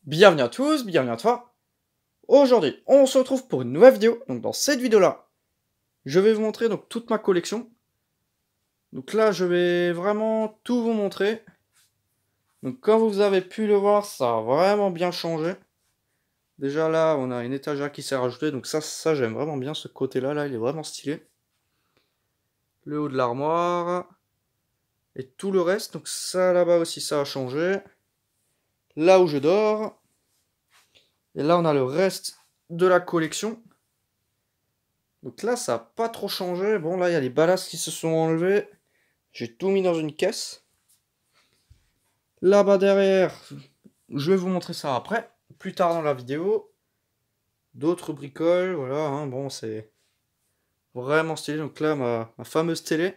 Bienvenue à tous, bienvenue à toi. Aujourd'hui, on se retrouve pour une nouvelle vidéo. Donc dans cette vidéo-là, je vais vous montrer donc toute ma collection. Donc là, je vais vraiment tout vous montrer. Donc comme vous avez pu le voir, ça a vraiment bien changé. Déjà là, on a une étagère qui s'est rajoutée. Donc ça j'aime vraiment bien ce côté-là. Là, il est vraiment stylé. Le haut de l'armoire. Et tout le reste. Donc ça là-bas aussi, ça a changé. Là où je dors. Et là, on a le reste de la collection. Donc là, ça n'a pas trop changé. Bon, là, il y a les ballasts qui se sont enlevés. J'ai tout mis dans une caisse. Là-bas derrière, je vais vous montrer ça après, plus tard dans la vidéo. D'autres bricoles, voilà, hein, bon, c'est vraiment stylé. Donc là, ma fameuse télé.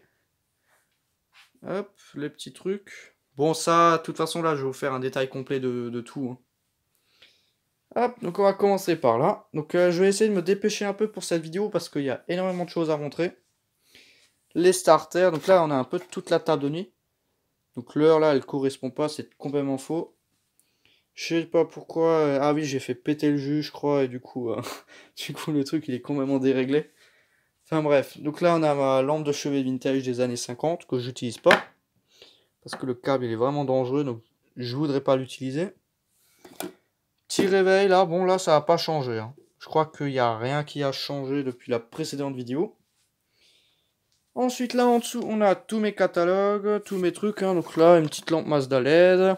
Hop, les petits trucs. Bon, ça, de toute façon, là, je vais vous faire un détail complet de tout, hein. Hop, donc on va commencer par là. Donc je vais essayer de me dépêcher un peu pour cette vidéo parce qu'il y a énormément de choses à montrer. Les starters, donc là on a un peu toute la table de nuit. Donc l'heure là elle correspond pas, c'est complètement faux. Je sais pas pourquoi, ah oui j'ai fait péter le jus je crois et du coup, du coup le truc il est complètement déréglé. Enfin bref, donc là on a ma lampe de chevet vintage des années 50 que j'utilise pas. Parce que le câble il est vraiment dangereux donc je voudrais pas l'utiliser. Petit réveil là, bon là ça a pas changé, hein. Je crois qu'il n'y a rien qui a changé depuis la précédente vidéo. Ensuite là en dessous on a tous mes catalogues, tous mes trucs, hein. Donc là une petite lampe Mazda LED.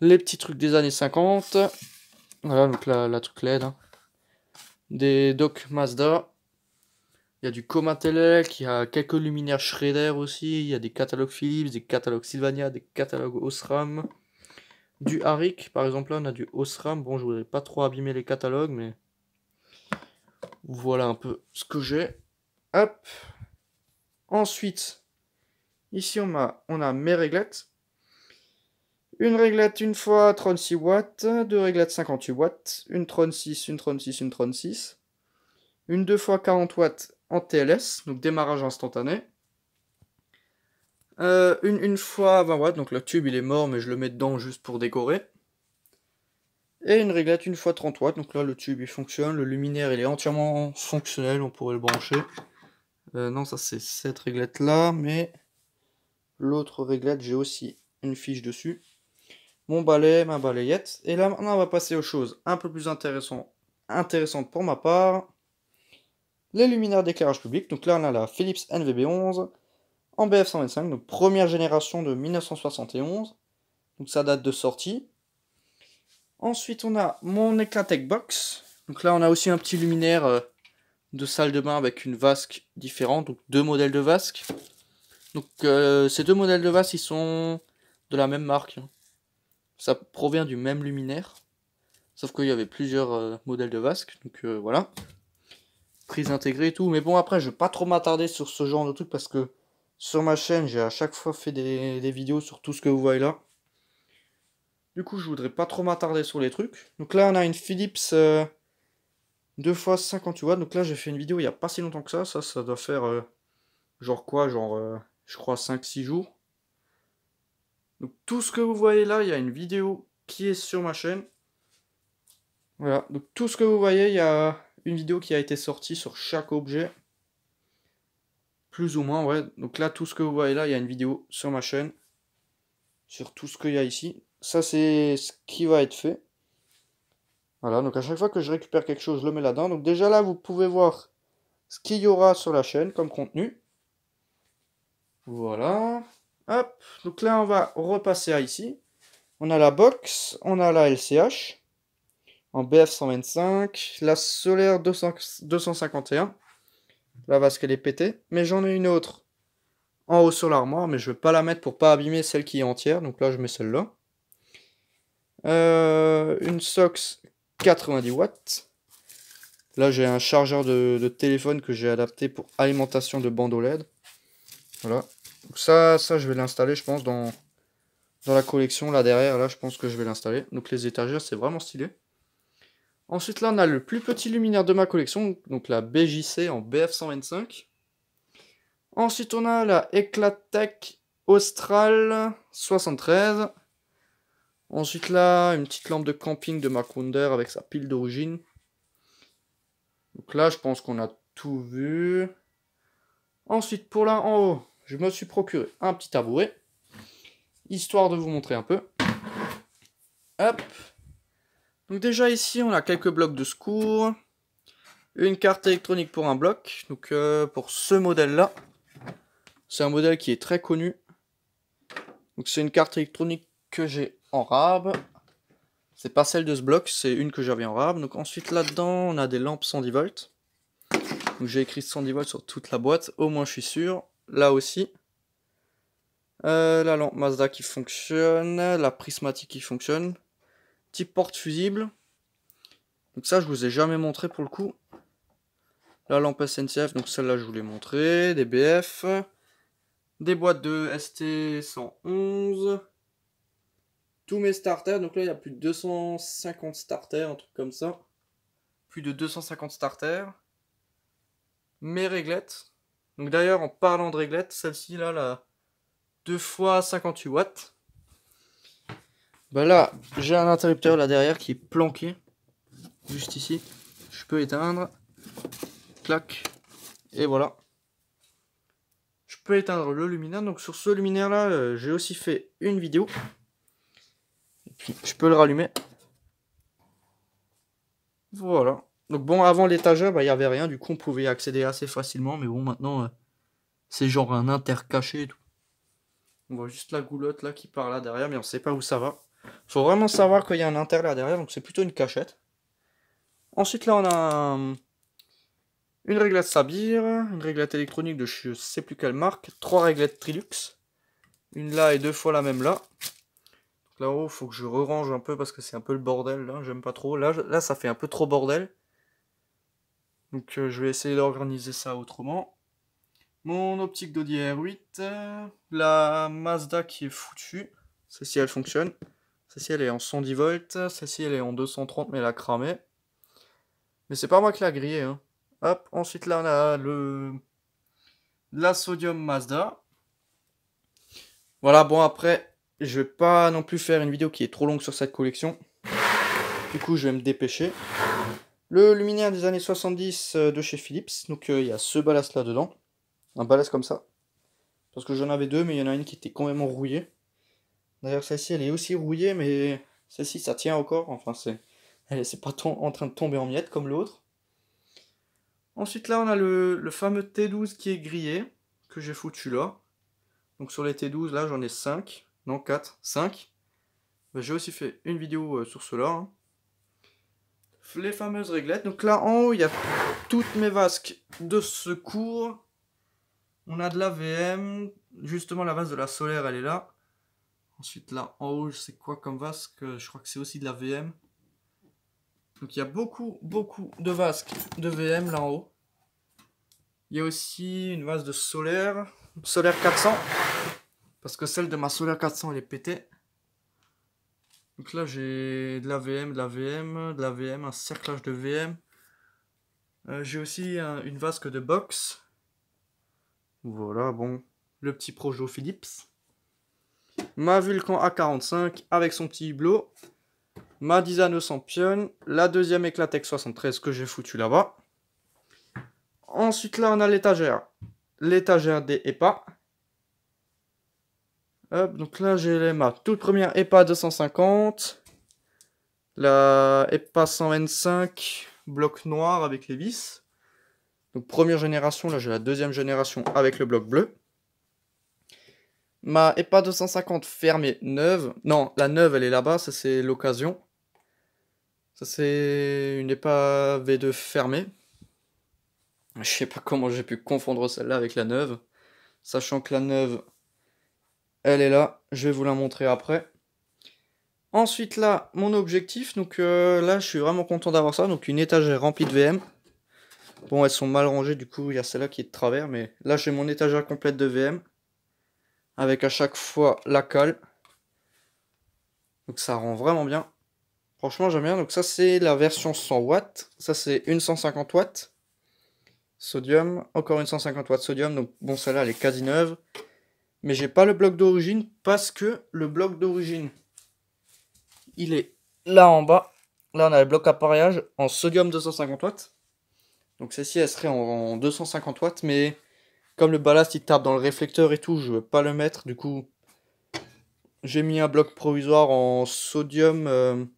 Les petits trucs des années 50. Voilà donc la truc LED, hein. Des docks Mazda. Il y a du Comatelec, il y a quelques luminaires Schrader aussi. Il y a des catalogues Philips, des catalogues Sylvania, des catalogues Osram. Du Arik, par exemple, là on a du Osram. Bon, je voudrais pas trop abîmer les catalogues, mais voilà un peu ce que j'ai. Hop. Ensuite, ici on a mes réglettes. Une réglette une fois 36 watts, deux réglettes 58 watts, une 36, une 36, une 36. Une 2 fois 40 watts en TLS, donc démarrage instantané. Une fois 20 watts, donc le tube il est mort mais je le mets dedans juste pour décorer. Et une réglette une fois 30 watts, donc là le tube il fonctionne, le luminaire il est entièrement fonctionnel, on pourrait le brancher. Non ça c'est cette réglette là, mais l'autre réglette j'ai aussi une fiche dessus. Mon balai, ma balayette. Et là maintenant on va passer aux choses un peu plus intéressantes pour ma part. Les luminaires d'éclairage public, donc là on a la Philips NVB11 en BF125, donc première génération de 1971. Donc ça date de sortie. Ensuite, on a mon Eclatec Box. Donc là, on a aussi un petit luminaire de salle de bain avec une vasque différente. Donc deux modèles de vasque. Donc ces deux modèles de vasque, ils sont de la même marque, hein. Ça provient du même luminaire. Sauf qu'il y avait plusieurs modèles de vasque. Donc voilà. Prise intégrée et tout. Mais bon, après, je vais pas trop m'attarder sur ce genre de truc parce que sur ma chaîne, j'ai à chaque fois fait des vidéos sur tout ce que vous voyez là. Du coup, je voudrais pas trop m'attarder sur les trucs. Donc là, on a une Philips 2 x 58 watts. Donc là, j'ai fait une vidéo il y a pas si longtemps que ça. Ça doit faire genre quoi? Genre, je crois 5-6 jours. Donc tout ce que vous voyez là, il y a une vidéo qui est sur ma chaîne. Voilà. Donc tout ce que vous voyez, il y a une vidéo qui a été sortie sur chaque objet. Plus ou moins, ouais. Donc là, tout ce que vous voyez là, il y a une vidéo sur ma chaîne. Sur tout ce qu'il y a ici. Ça, c'est ce qui va être fait. Voilà, donc à chaque fois que je récupère quelque chose, je le mets là-dedans. Donc déjà là, vous pouvez voir ce qu'il y aura sur la chaîne comme contenu. Voilà. Hop, donc là, on va repasser à ici. On a la box, on a la LCH en BF125, la solaire 251. La vasque, elle est pétée. Mais j'en ai une autre en haut sur l'armoire, mais je ne vais pas la mettre pour pas abîmer celle qui est entière. Donc là, je mets celle-là. Une Sox 90 watts. Là, j'ai un chargeur de téléphone que j'ai adapté pour alimentation de bandeau LED. Voilà. Donc ça, je vais l'installer, je pense, dans la collection. Là, derrière, là, je pense que je vais l'installer. Donc les étagères, c'est vraiment stylé. Ensuite, là, on a le plus petit luminaire de ma collection. Donc la BJC en BF125. Ensuite, on a la Eclatec Austral 73. Ensuite là, une petite lampe de camping de Macwonder avec sa pile d'origine. Donc là, je pense qu'on a tout vu. Ensuite, pour là en haut, je me suis procuré un petit tabouret, histoire de vous montrer un peu. Hop. Donc déjà ici, on a quelques blocs de secours. Une carte électronique pour un bloc. Donc pour ce modèle-là, c'est un modèle qui est très connu. Donc c'est une carte électronique que j'ai en rab. C'est pas celle de ce bloc, c'est une que j'avais en rab. Donc ensuite là-dedans, on a des lampes 110 volts. Donc j'ai écrit 110 volts sur toute la boîte, au moins je suis sûr. Là aussi. La lampe Mazda qui fonctionne, la prismatique qui fonctionne. Petit porte fusible. Donc ça je vous ai jamais montré pour le coup. La lampe SNCF, donc celle-là je vous l'ai montré. Des BF. Des boîtes de ST111. Tous mes starters, donc là il y a plus de 250 starters, un truc comme ça. Plus de 250 starters. Mes réglettes. Donc d'ailleurs en parlant de réglettes, celle-ci là, la 2 x 58 watts. Bah là, j'ai un interrupteur là derrière qui est planqué. Juste ici. Je peux éteindre. Clac. Et voilà. Je peux éteindre le luminaire. Donc sur ce luminaire là, j'ai aussi fait une vidéo. Et puis je peux le rallumer. Voilà. Donc bon, avant l'étagère, bah, il n'y avait rien. Du coup, on pouvait y accéder assez facilement. Mais bon, maintenant, c'est genre un intercaché et tout. On voit juste la goulotte là qui part là derrière, mais on sait pas où ça va. Faut vraiment savoir qu'il y a un inter là derrière, donc c'est plutôt une cachette. Ensuite là, on a une réglette Sabir, une réglette électronique de je sais plus quelle marque, 3 réglettes Trilux. Une là et 2 fois la même là. Là-haut, faut que je re-range un peu parce que c'est un peu le bordel là, j'aime pas trop. Là, ça fait un peu trop bordel. Donc je vais essayer d'organiser ça autrement. Mon optique d'Audi R8, la Mazda qui est foutue. Celle-ci elle fonctionne. Celle-ci elle est en 110 volts. Celle-ci elle est en 230 mais elle a cramé. Mais c'est pas moi qui l'a grillé. Hein. Hop, ensuite là on a la Sodium Mazda. Voilà, bon après, je vais pas non plus faire une vidéo qui est trop longue sur cette collection. Du coup je vais me dépêcher. Le luminaire des années 70 de chez Philips. Donc il y a ce ballast là dedans. Un ballast comme ça. Parce que j'en avais deux, mais il y en a une qui était quand même rouillée. D'ailleurs, celle-ci, elle est aussi rouillée, mais celle-ci, ça tient encore. Enfin, c'est pas en train de tomber en miettes comme l'autre. Ensuite, là, on a le fameux T12 qui est grillé, que j'ai foutu là. Donc, sur les T12, là, j'en ai 5. Non, 4. 5. Ben, j'ai aussi fait une vidéo sur cela. Hein. Les fameuses réglettes. Donc là, en haut, il y a toutes mes vasques de secours. On a de la VM. Justement, la vase de la solaire, elle est là. Ensuite, là, en haut, c'est quoi comme vasque? Je crois que c'est aussi de la VM. Donc, il y a beaucoup de vasques de VM là en haut. Il y a aussi une vase de solaire. Solaire 400. Parce que celle de ma solaire 400, elle est pétée. Donc là, j'ai de la VM, de la VM, de la VM, un cerclage de VM. J'ai aussi une vasque de box. Voilà, bon. Le petit Projo Philips. Ma Vulcan A45 avec son petit hublot. Ma Disano Sampion. La deuxième Eclatec 73 que j'ai foutu là-bas. Ensuite, là, on a l'étagère. L'étagère des EPA. Hop, donc là, j'ai ma toute première EPA 250. La EPA 125, bloc noir avec les vis. Donc première génération, là j'ai la deuxième génération avec le bloc bleu. Ma EPA 250 fermée neuve. Non, la neuve elle est là-bas, ça c'est l'occasion. Ça c'est une EPA V2 fermée. Je sais pas comment j'ai pu confondre celle-là avec la neuve. Sachant que la neuve, elle est là. Je vais vous la montrer après. Ensuite là, mon objectif. Donc là, je suis vraiment content d'avoir ça. Donc une étagère remplie de VM. Bon, elles sont mal rangées. Du coup, il y a celle-là qui est de travers. Mais là, j'ai mon étagère complète de VM. Avec à chaque fois la cale. Donc ça rend vraiment bien. Franchement, j'aime bien. Donc ça, c'est la version 100 watts. Ça, c'est une 150 watts. Sodium. Encore une 150 watts sodium. Donc bon, celle-là, elle est quasi neuve. Mais j'ai pas le bloc d'origine parce que le bloc d'origine il est là en bas. Là, on a le bloc appareillage en sodium 250 watts. Donc celle-ci, elle serait en 250 watts, mais comme le ballast, il tape dans le réflecteur et tout, je veux pas le mettre. Du coup, j'ai mis un bloc provisoire en sodium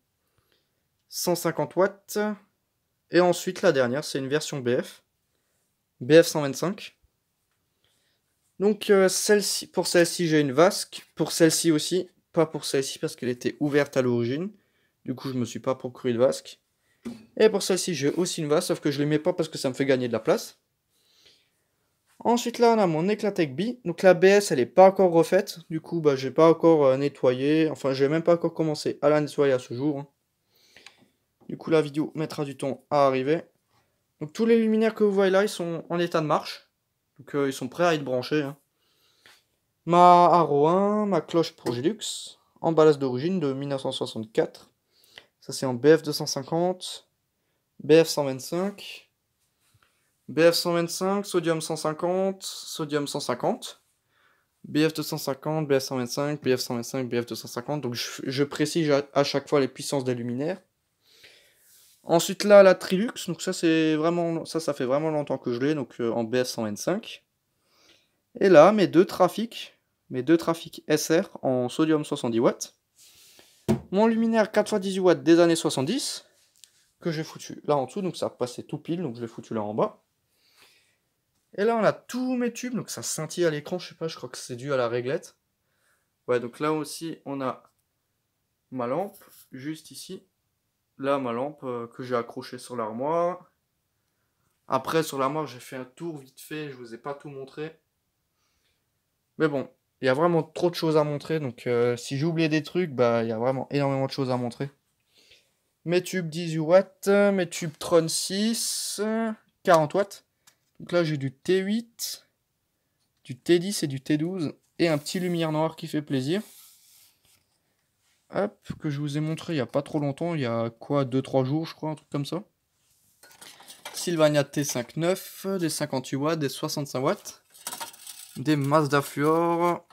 150 watts. Et ensuite, la dernière, c'est une version BF 125. Donc celle-ci, pour celle-ci, j'ai une vasque. Pour celle-ci aussi, pas pour celle-ci parce qu'elle était ouverte à l'origine. Du coup, je me suis pas procuré de vasque. Et pour celle-ci, j'ai aussi une vasque, sauf que je ne les mets pas parce que ça me fait gagner de la place. Ensuite, là, on a mon Eclatec B. Donc la BS, elle n'est pas encore refaite. Du coup, bah, j'ai pas encore nettoyé. Enfin, j'ai même pas encore commencé à la nettoyer à ce jour, hein. Du coup, la vidéo mettra du temps à arriver. Donc tous les luminaires que vous voyez là, ils sont en état de marche. Donc ils sont prêts à être branchés, hein. Ma Haro 1, ma cloche Progilux, emballage d'origine de 1964. Ça c'est en BF 250, BF 125, BF 125, sodium 150, sodium 150, BF 250, BF 125, BF 125, BF 250. Donc je précise à chaque fois les puissances des luminaires. Ensuite là la Trilux, donc ça c'est vraiment ça fait vraiment longtemps que je l'ai, donc en BF 125. Et là mes deux trafics SR en sodium 70 watts. Mon luminaire 4x18 watts des années 70 que j'ai foutu là en dessous, donc ça passait tout pile, donc je l'ai foutu là en bas. Et là on a tous mes tubes, donc ça scintille à l'écran, je sais pas, je crois que c'est dû à la réglette. Ouais, donc là aussi on a ma lampe juste ici. Là ma lampe que j'ai accrochée sur l'armoire. Après sur l'armoire j'ai fait un tour vite fait, je vous ai pas tout montré. Mais bon, il y a vraiment trop de choses à montrer, donc si j'ai oublié des trucs, bah il y a vraiment énormément de choses à montrer. Mes tubes 18 watts, mes tubes Tron 6, 40 watts. Donc là j'ai du T8, du T10 et du T12, et un petit lumière noire qui fait plaisir. Hop, que je vous ai montré il n'y a pas trop longtemps, il y a quoi, 2-3 jours je crois, un truc comme ça. Sylvania T5.9, des 58 watts, des 65 watts, des Mazda Fluor.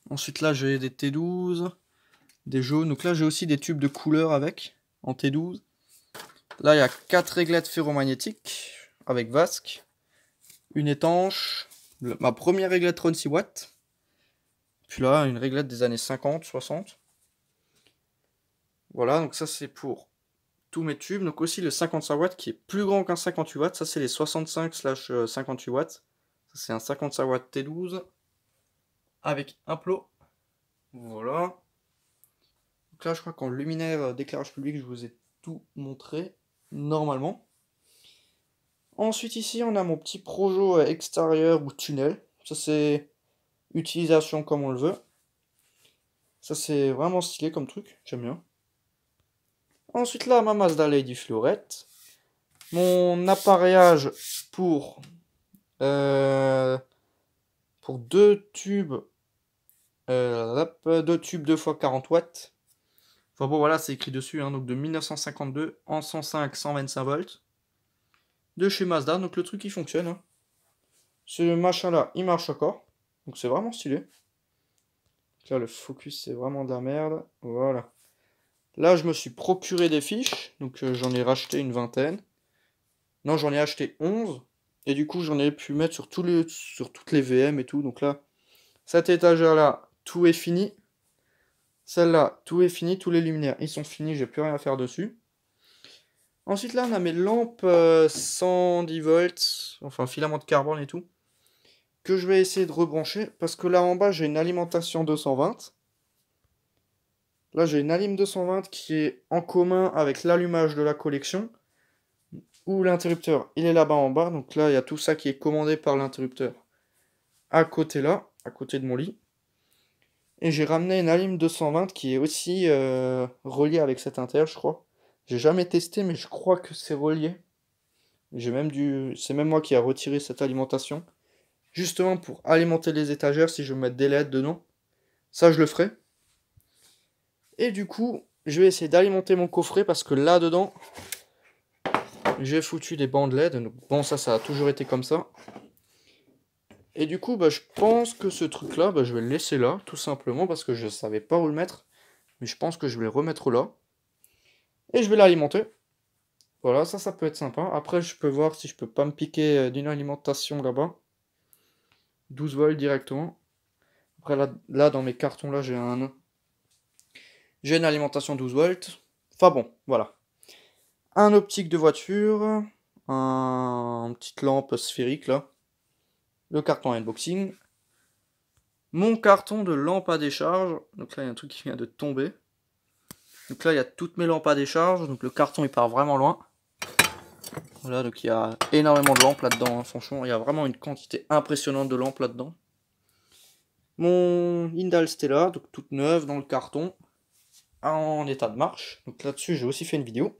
Ensuite là j'ai des T12, des jaunes. Donc là j'ai aussi des tubes de couleur avec, en T12. Là il y a 4 réglettes ferromagnétiques avec vasque, une étanche, ma première réglette 36 watts. Puis là une réglette des années 50, 60. Voilà, donc ça c'est pour tous mes tubes. Donc aussi le 55 watts qui est plus grand qu'un 58 watts. Ça c'est les 65/58 watts. Ça c'est un 55 watts T12 avec un plot. Voilà. Donc là je crois qu'en luminaire d'éclairage public je vous ai tout montré normalement. Ensuite ici on a mon petit projo extérieur ou tunnel. Ça c'est utilisation comme on le veut. Ça c'est vraiment stylé comme truc, j'aime bien. Ensuite là ma Mazda Lady Fluorette. Mon appareillage pour deux tubes 2 fois 40 watts. Enfin bon voilà, c'est écrit dessus, hein, donc de 1952 en 105 125 volts de chez Mazda. Donc le truc il fonctionne, hein. Ce machin là il marche encore, donc c'est vraiment stylé. Donc là le focus c'est vraiment de la merde. Voilà, là je me suis procuré des fiches, donc j'en ai racheté une vingtaine. Non, j'en ai acheté 11. Et du coup, j'en ai pu mettre sur toutes les VM et tout. Donc là, cette étagère-là, tout est fini. Celle-là, tout est fini. Tous les luminaires, ils sont finis. J'ai plus rien à faire dessus. Ensuite, là, on a mes lampes 110 volts. Enfin, filament de carbone et tout. Que je vais essayer de rebrancher. Parce que là, en bas, j'ai une alimentation 220. Là, j'ai une alim 220 qui est en commun avec l'allumage de la collection. Où l'interrupteur il est là-bas en bas, donc là il y a tout ça qui est commandé par l'interrupteur à côté là, à côté de mon lit. Et j'ai ramené une alim 220 qui est aussi reliée avec cet inter, je crois. J'ai jamais testé mais je crois que c'est relié. C'est même moi qui a retiré cette alimentation. Justement pour alimenter les étagères si je veux mettre des LED dedans. Ça je le ferai. Et du coup je vais essayer d'alimenter mon coffret parce que là dedans j'ai foutu des bandes LED, donc bon ça a toujours été comme ça. Et du coup bah, je pense que ce truc là, bah, je vais le laisser là, tout simplement parce que je savais pas où le mettre. Mais je pense que je vais le remettre là. Et je vais l'alimenter. Voilà, ça peut être sympa. Après, je peux voir si je peux pas me piquer d'une alimentation là-bas. 12 volts directement. Après, là dans mes cartons, là, j'ai une alimentation 12 volts. Enfin bon, voilà. Un optique de voiture. Une petite lampe sphérique, là. Le carton unboxing. Mon carton de lampe à décharge. Donc là, il y a un truc qui vient de tomber. Donc là, il y a toutes mes lampes à décharge. Donc le carton, il part vraiment loin. Voilà, donc il y a énormément de lampes là-dedans. Hein. Franchement, il y a vraiment une quantité impressionnante de lampes là-dedans. Mon Indal Stella, donc toute neuve dans le carton, en état de marche. Donc là-dessus, j'ai aussi fait une vidéo.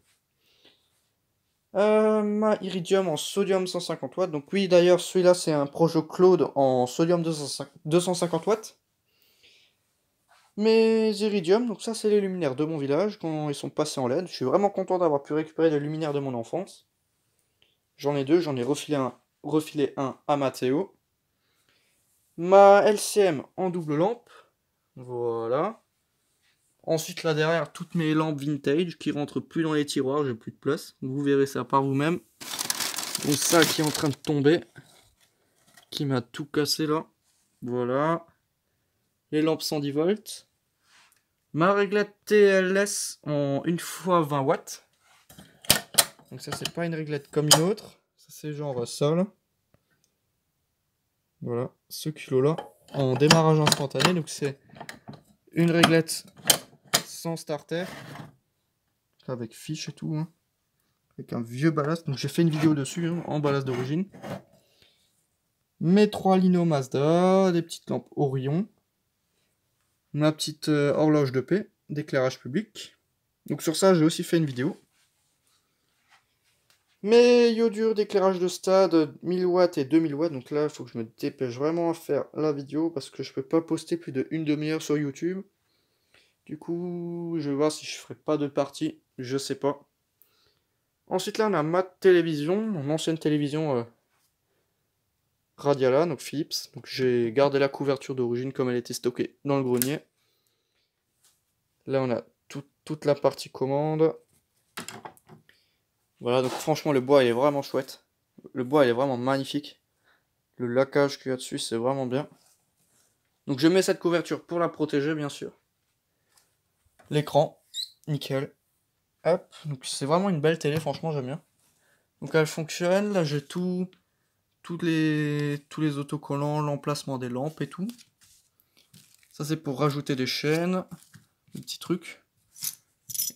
Ma Iridium en sodium 150 watts. Donc oui, d'ailleurs, celui-là, c'est un Projo Claude en sodium 250 watts. Mes Iridium, donc ça, c'est les luminaires de mon village quand ils sont passés en LED. Je suis vraiment content d'avoir pu récupérer les luminaires de mon enfance. J'en ai deux, j'en ai refilé un à Mathéo. Ma LCM en double lampe. Voilà. Ensuite, là derrière, toutes mes lampes vintage qui rentrent plus dans les tiroirs, j'ai plus de place. Vous verrez ça par vous-même. Donc ça qui est en train de tomber, qui m'a tout cassé là. Voilà. Les lampes 110 volts. Ma réglette TLS en 1x20 watts. Donc ça, c'est pas une réglette comme une autre. Ça, c'est genre sol. Voilà, ce kilo là en démarrage instantané. Donc c'est une réglette sans starter. Avec fiche et tout. Hein. Avec un vieux ballast. Donc j'ai fait une vidéo dessus hein, en ballast d'origine. Mes 3 Lino Mazda, des petites lampes Orion, ma petite horloge de paix d'éclairage public. Donc sur ça, j'ai aussi fait une vidéo. Mes iodures d'éclairage de stade 1000 watts et 2000 watts. Donc là, il faut que je me dépêche vraiment à faire la vidéo parce que je peux pas poster plus de une demi-heure sur YouTube. Du coup, je vais voir si je ferai pas de partie, je sais pas. Ensuite là, on a ma télévision, mon ancienne télévision Radiala, donc Philips. Donc j'ai gardé la couverture d'origine comme elle était stockée dans le grenier. Là on a toute la partie commande. Voilà, donc franchement le bois il est vraiment chouette. Le bois il est vraiment magnifique. Le laquage qu'il y a dessus c'est vraiment bien. Donc je mets cette couverture pour la protéger bien sûr. L'écran, nickel. Hop, donc c'est vraiment une belle télé, franchement j'aime bien. Donc elle fonctionne, là j'ai tous les autocollants, l'emplacement des lampes et tout. Ça c'est pour rajouter des chaînes, des petits trucs.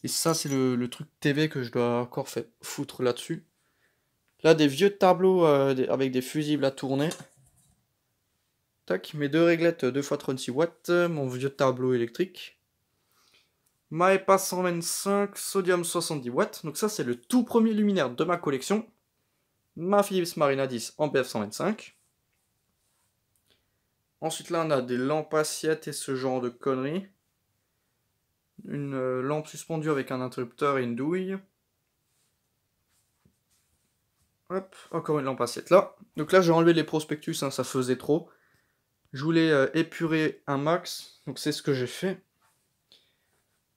Et ça c'est le truc TV que je dois encore foutre là-dessus. Là des vieux tableaux avec des fusibles à tourner. Tac, mes deux réglettes 2x36 watts, mon vieux tableau électrique. Ma EPA 125, sodium 70 watts. Donc ça c'est le tout premier luminaire de ma collection. Ma Philips Marina 10 en BF 125. Ensuite là on a des lampes assiettes et ce genre de conneries. Une lampe suspendue avec un interrupteur et une douille. Hop, encore une lampe assiette là. Donc là j'ai enlevé les prospectus, hein, ça faisait trop. Je voulais épurer un max, donc c'est ce que j'ai fait.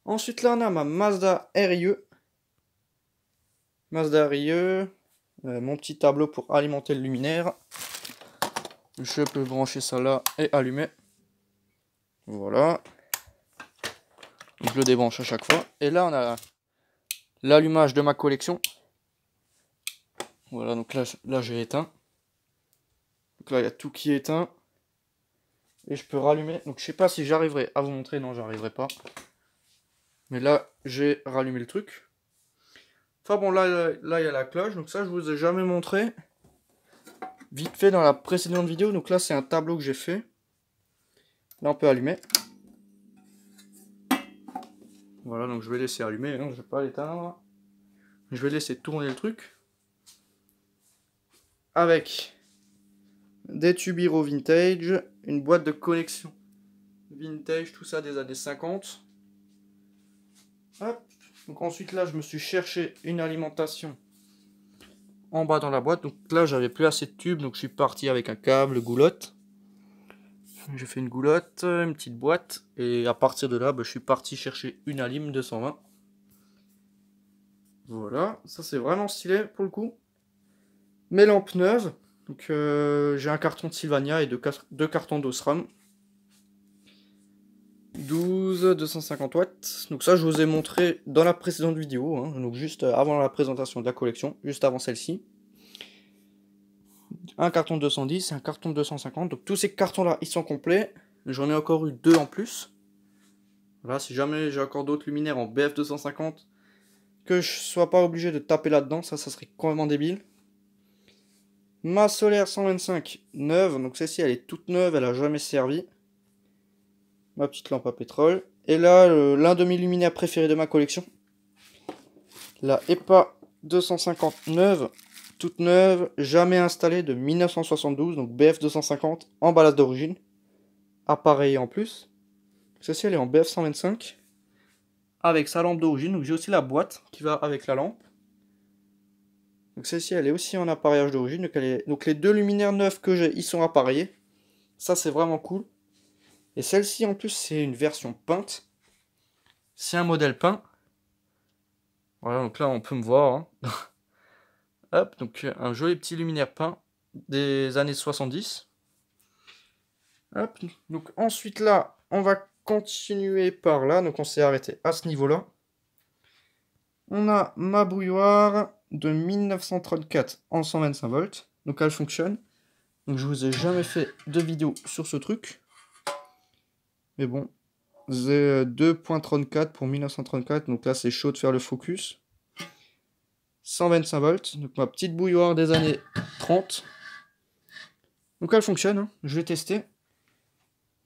Ensuite là on a ma Mazda RIE. Mazda RIE, mon petit tableau pour alimenter le luminaire. Je peux brancher ça là et allumer. Voilà. Je le débranche à chaque fois. Et là on a l'allumage de ma collection. Voilà, donc là j'ai éteint. Donc là il y a tout qui est éteint. Et je peux rallumer. Donc je sais pas si j'arriverai à vous montrer. Non, j'arriverai pas. Mais là, j'ai rallumé le truc. Enfin bon, là il y a la cloche. Donc ça, je vous ai jamais montré. Vite fait dans la précédente vidéo. Donc là, c'est un tableau que j'ai fait. Là, on peut allumer. Voilà, donc je vais laisser allumer. Hein, je vais pas l'éteindre. Je vais laisser tourner le truc. Avec des Tubiro vintage. Une boîte de collection vintage. Tout ça des années 50. Hop. Donc ensuite là je me suis cherché une alimentation en bas dans la boîte. Donc là j'avais plus assez de tubes, donc je suis parti avec un câble, goulotte. J'ai fait une goulotte, une petite boîte, et à partir de là je suis parti chercher une Alim 220. Voilà, ça c'est vraiment stylé pour le coup. Mes lampes neuves. Donc j'ai un carton de Sylvania et deux cartons d'Osram. 250 watts. Donc ça je vous ai montré dans la précédente vidéo, hein, donc juste avant la présentation de la collection, juste avant celle-ci. Un carton de 210 et un carton de 250. Donc tous ces cartons là ils sont complets. J'en ai encore eu deux en plus. Voilà, si jamais j'ai encore d'autres luminaires en BF 250, que je sois pas obligé de taper là-dedans, ça serait complètement débile. Ma solaire 125 neuve, donc celle-ci elle est toute neuve, elle a jamais servi. Ma petite lampe à pétrole. Et là, l'un de mes luminaires préférés de ma collection. La EPA 250 neuve, toute neuve, jamais installée de 1972, donc BF 250, emballage d'origine. Appareil en plus. Celle-ci elle est en BF 125. Avec sa lampe d'origine, donc j'ai aussi la boîte qui va avec la lampe. Donc celle-ci elle est aussi en appareillage d'origine. Donc les deux luminaires neufs que j'ai, ils sont appareillés. Ça c'est vraiment cool. Et celle-ci en plus c'est une version peinte. C'est un modèle peint. Voilà, donc là on peut me voir. Hein. Hop, donc un joli petit luminaire peint des années 70. Hop, donc ensuite là, on va continuer par là. Donc on s'est arrêté à ce niveau-là. On a ma bouilloire de 1934 en 125 volts. Donc elle fonctionne. Donc je vous ai jamais fait de vidéo sur ce truc. Mais bon, j'ai 2.34 pour 1934. Donc là c'est chaud de faire le focus. 125 volts. Donc ma petite bouilloire des années 30. Donc elle fonctionne, hein. Je vais tester.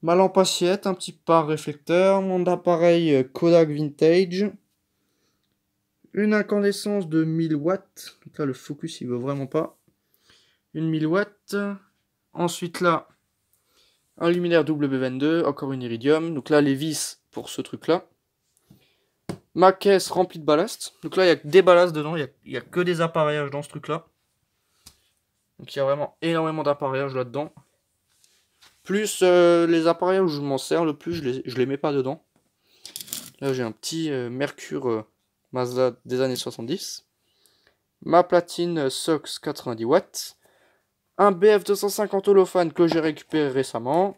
Ma lampe assiette, un petit par réflecteur. Mon appareil Kodak Vintage. Une incandescence de 1000 watts. Donc là le focus il veut vraiment pas. Une 1000 watts. Ensuite là, un luminaire W22, encore une iridium. Donc là, les vis pour ce truc-là. Ma caisse remplie de ballast. Donc là, il n'y a que des ballasts dedans, il n'y a que des appareillages dans ce truc-là. Donc il y a vraiment énormément d'appareillages là-dedans. Plus les appareillages où je m'en sers le plus, je les mets pas dedans. Là, j'ai un petit Mercure Mazda des années 70. Ma platine SOX 90 watts. Un BF 250 holophane que j'ai récupéré récemment.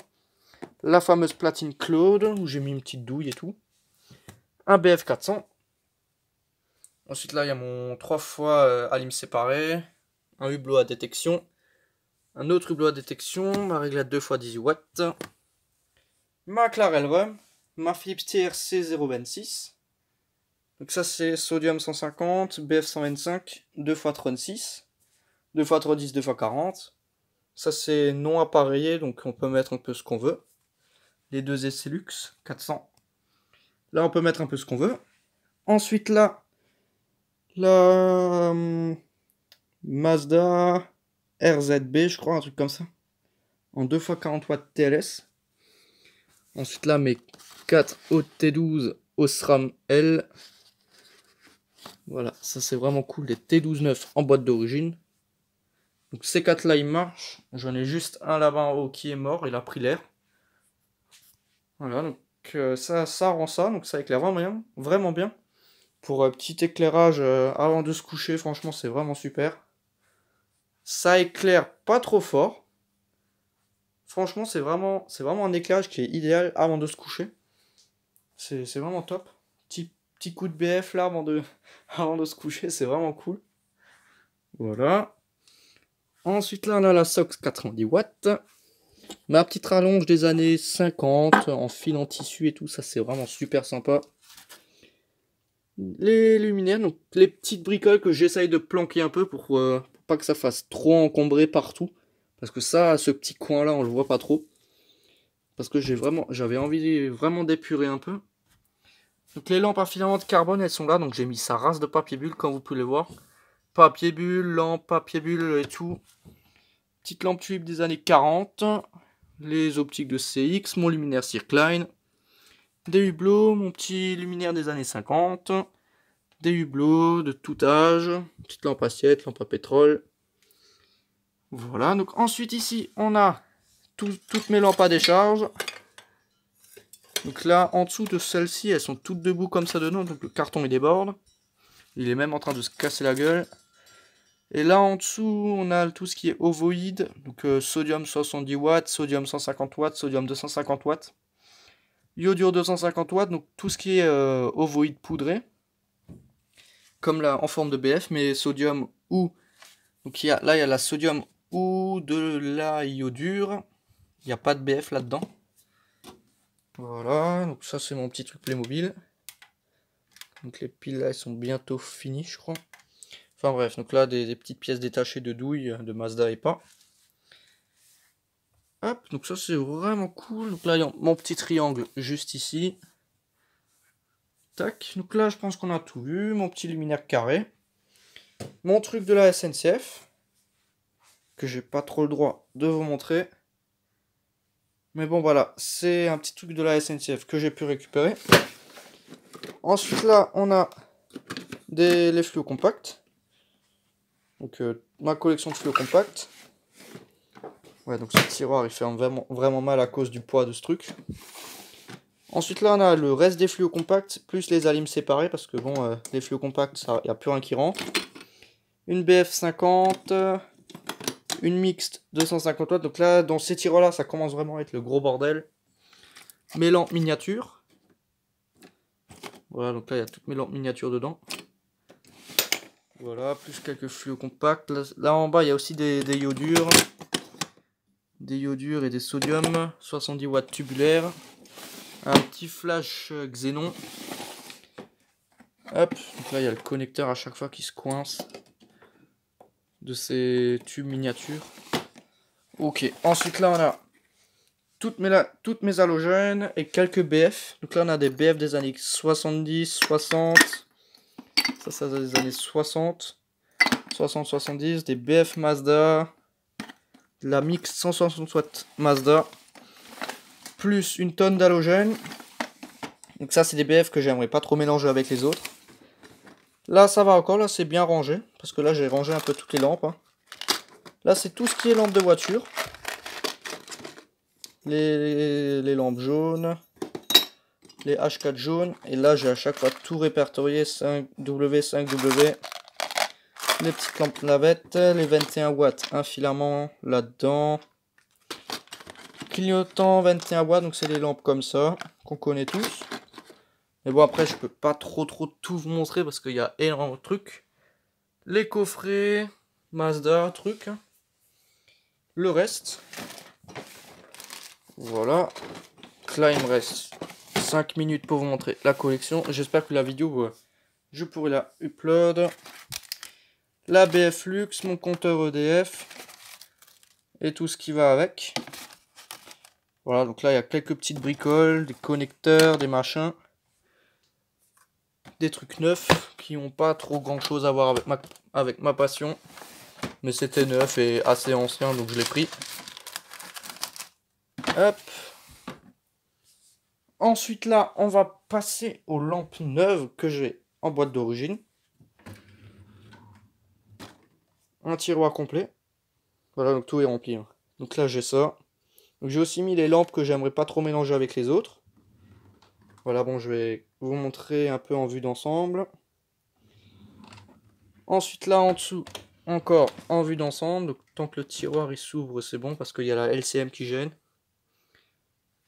La fameuse platine Claude, où j'ai mis une petite douille et tout. Un BF 400. Ensuite là, il y a mon 3 fois alim séparé. Un hublot à détection. Un autre hublot à détection. Ma réglette 2 x 18 watts. Ma Clarel Rum. Ma Philips TRC 026. Donc ça c'est sodium 150, BF 125, 2 x 36. 2 x 310, 2 x 40. Ça c'est non appareillé, donc on peut mettre un peu ce qu'on veut. Les deux Esselux 400. Là on peut mettre un peu ce qu'on veut. Ensuite là, la Mazda RZB, je crois, un truc comme ça. En 2 x 40 watts TLS. Ensuite là mes 4 OT12 Osram L. Voilà, ça c'est vraiment cool, les T12.9 en boîte d'origine. Donc ces 4 là ils marchent. J'en ai juste un là-bas en haut qui est mort, il a pris l'air. Voilà, donc ça rend ça, donc ça éclaire vraiment bien. Pour petit éclairage avant de se coucher, franchement c'est vraiment super. Ça éclaire pas trop fort. Franchement c'est vraiment un éclairage qui est idéal avant de se coucher. C'est vraiment top. Petit coup de BF là avant de se coucher, c'est vraiment cool. Voilà. Ensuite là on a la SOX 90 watts. Ma petite rallonge des années 50 en fil en tissu et tout, ça c'est vraiment super sympa. Les luminaires, donc les petites bricoles que j'essaye de planquer un peu pour pas que ça fasse trop encombré partout. Parce que ça, ce petit coin là, on le voit pas trop. Parce que j'avais envie vraiment d'épurer un peu. Donc les lampes à filament de carbone, elles sont là, donc j'ai mis sa race de papier bulle comme vous pouvez le voir. Papier bulle, lampe, papier bulle et tout. Petite lampe tulip des années 40. Les optiques de CX, mon luminaire Circline. Des hublots, mon petit luminaire des années 50. Des hublots de tout âge. Petite lampe assiette, lampe à pétrole. Voilà, donc ensuite ici, on a toutes mes lampes à décharge. Donc là, en dessous de celles-ci, elles sont toutes debout comme ça dedans, donc le carton il déborde. Il est même en train de se casser la gueule. Et là en dessous, on a tout ce qui est ovoïde. Donc sodium 70 watts, sodium 150 watts, sodium 250 watts. Iodure 250 watts, donc tout ce qui est ovoïde poudré. Comme là en forme de BF, mais sodium ou... Donc là il y a la sodium ou de la iodure. Il n'y a pas de BF là-dedans. Voilà, donc ça c'est mon petit truc Playmobil. Donc les piles là elles sont bientôt finies je crois. Enfin bref, donc là des petites pièces détachées de douille de Mazda et pas. Hop, donc ça c'est vraiment cool. Donc là il y a mon petit triangle juste ici. Tac, donc là je pense qu'on a tout vu. Mon petit luminaire carré. Mon truc de la SNCF. Que j'ai pas trop le droit de vous montrer. Mais bon voilà, c'est un petit truc de la SNCF que j'ai pu récupérer. Ensuite là on a les fluos compacts. Donc ma collection de fluos compacts. Ouais, donc ce tiroir il fait vraiment mal à cause du poids de ce truc. Ensuite là on a le reste des fluos compacts plus les alimes séparés parce que bon les fluos compacts il n'y a plus rien qui rentre. Une BF50, une mixte 250 watts. Donc là dans ces tiroirs là ça commence vraiment à être le gros bordel. Mes lampes miniatures. Voilà, donc là il y a toutes mes lampes miniatures dedans. Voilà, plus quelques fluos compacts. Là en bas il y a aussi des iodures. Des iodures et des sodium, 70 watts tubulaires, un petit flash xénon. Hop, donc là il y a le connecteur à chaque fois qui se coince de ces tubes miniatures. Ok, ensuite là on a toutes mes halogènes et quelques BF. Donc là on a des BF des années 70, 60, ça des années 60, 60, 70, des BF Mazda, la Mix 160 watts Mazda, plus une tonne d'halogènes. Donc ça c'est des BF que j'aimerais pas trop mélanger avec les autres. Là ça va encore, là c'est bien rangé, parce que là j'ai rangé un peu toutes les lampes. Hein. Là c'est tout ce qui est lampes de voiture. Les lampes jaunes, les H4 jaunes, et là j'ai à chaque fois tout répertorié, 5W, 5W. Les petites lampes navettes, les 21 watts, un filament là-dedans. Clignotant 21 watts, donc c'est des lampes comme ça, qu'on connaît tous. Mais bon après je peux pas trop tout vous montrer parce qu'il y a énormément de trucs. Les coffrets, Mazda, trucs. Le reste. Voilà. Là il me reste 5 minutes pour vous montrer la collection. J'espère que la vidéo, je pourrai la upload. La BF Lux, mon compteur EDF. Et tout ce qui va avec. Voilà, donc là il y a quelques petites bricoles, des connecteurs, des machins. Des trucs neufs qui n'ont pas trop grand chose à voir avec ma passion. Mais c'était neuf et assez ancien donc je l'ai pris. Hop. Ensuite là on va passer aux lampes neuves que j'ai en boîte d'origine. Un tiroir complet. Voilà, donc tout est rempli. Hein. Donc là j'ai ça. Donc j'ai aussi mis les lampes que j'aimerais pas trop mélanger avec les autres. Voilà, bon je vais vous montrer un peu en vue d'ensemble. Ensuite là en dessous, encore en vue d'ensemble. Donc tant que le tiroir il s'ouvre c'est bon parce qu'il y a la LCM qui gêne.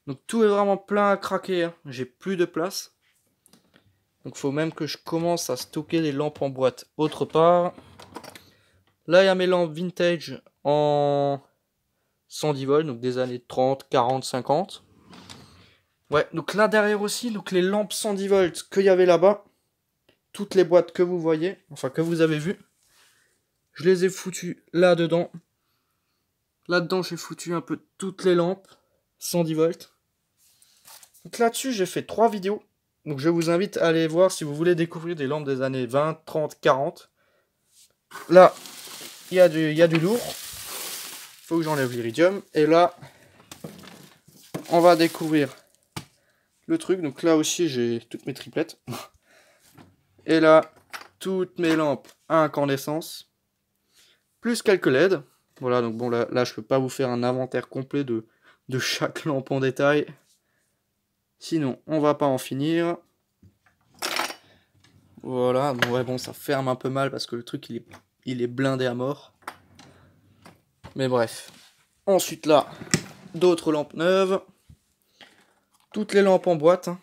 Donc tout est vraiment plein à craquer, hein. J'ai plus de place. Donc il faut même que je commence à stocker les lampes en boîte autre part. Là il y a mes lampes vintage en 110 volts, donc des années 30, 40, 50. Ouais, donc là derrière aussi, donc les lampes 110 volts qu'il y avait là-bas. Toutes les boîtes que vous voyez, enfin que vous avez vues. Je les ai foutues là-dedans. Là-dedans j'ai foutu un peu toutes les lampes 110 volts. Donc là-dessus j'ai fait 3 vidéos. Donc je vous invite à aller voir si vous voulez découvrir des lampes des années 20, 30, 40. Là, il y a du lourd. Faut que j'enlève l'iridium. Et là, on va découvrir le truc. Donc là aussi j'ai toutes mes triplettes. Et là, toutes mes lampes à incandescence. Plus quelques LED. Voilà, donc bon là je peux pas vous faire un inventaire complet de chaque lampe en détail. Sinon, on va pas en finir. Voilà, bon, ouais, bon, ça ferme un peu mal parce que le truc il est blindé à mort. Mais bref. Ensuite là, d'autres lampes neuves. Toutes les lampes en boîte, hein.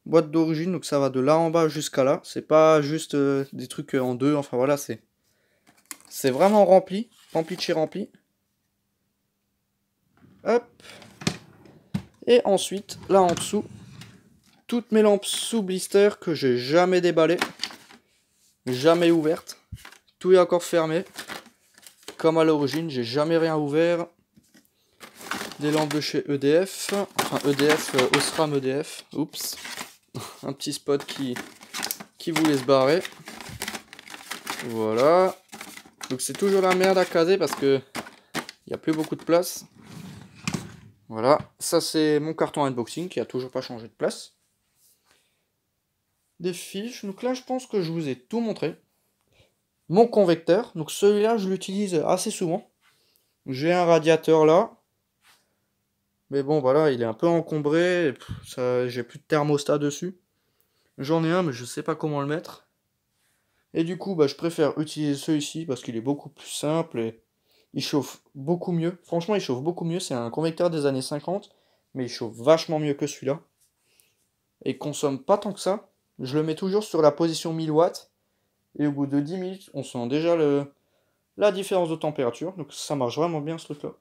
Boîte d'origine, donc ça va de là en bas jusqu'à là. C'est pas juste des trucs en deux, enfin voilà, c'est vraiment rempli. Rempli de chez rempli. Hop. Et ensuite, là en dessous, toutes mes lampes sous blister que j'ai jamais déballées. Jamais ouvertes. Tout est encore fermé. Comme à l'origine, j'ai jamais rien ouvert. Des lampes de chez EDF. Enfin EDF, Osram EDF. Oups. Un petit spot qui voulait se barrer. Voilà. Donc c'est toujours la merde à caser parce que il n'y a plus beaucoup de place. Voilà. Ça c'est mon carton unboxing qui a toujours pas changé de place. Des fiches. Donc là je pense que je vous ai tout montré. Mon convecteur. Donc celui-là je l'utilise assez souvent. J'ai un radiateur là. Mais bon voilà, il est un peu encombré. J'ai plus de thermostat dessus. J'en ai un mais je sais pas comment le mettre. Et du coup, bah, je préfère utiliser celui-ci parce qu'il est beaucoup plus simple et il chauffe beaucoup mieux. Franchement, il chauffe beaucoup mieux. C'est un convecteur des années 50, mais il chauffe vachement mieux que celui-là. Et il consomme pas tant que ça. Je le mets toujours sur la position 1000 watts. Et au bout de 10 minutes, on sent déjà la différence de température. Donc ça marche vraiment bien ce truc-là.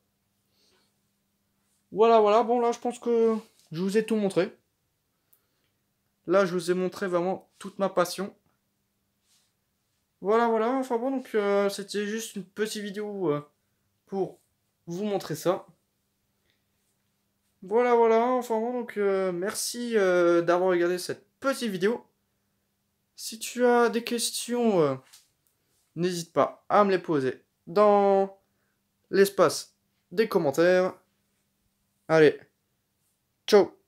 Voilà, voilà. Bon, là, je pense que je vous ai tout montré. Là, je vous ai montré vraiment toute ma passion. Voilà, voilà. Enfin bon, donc c'était juste une petite vidéo pour vous montrer ça. Voilà, voilà, enfin bon, donc merci d'avoir regardé cette petite vidéo. Si tu as des questions, n'hésite pas à me les poser dans l'espace des commentaires. Allez, ciao!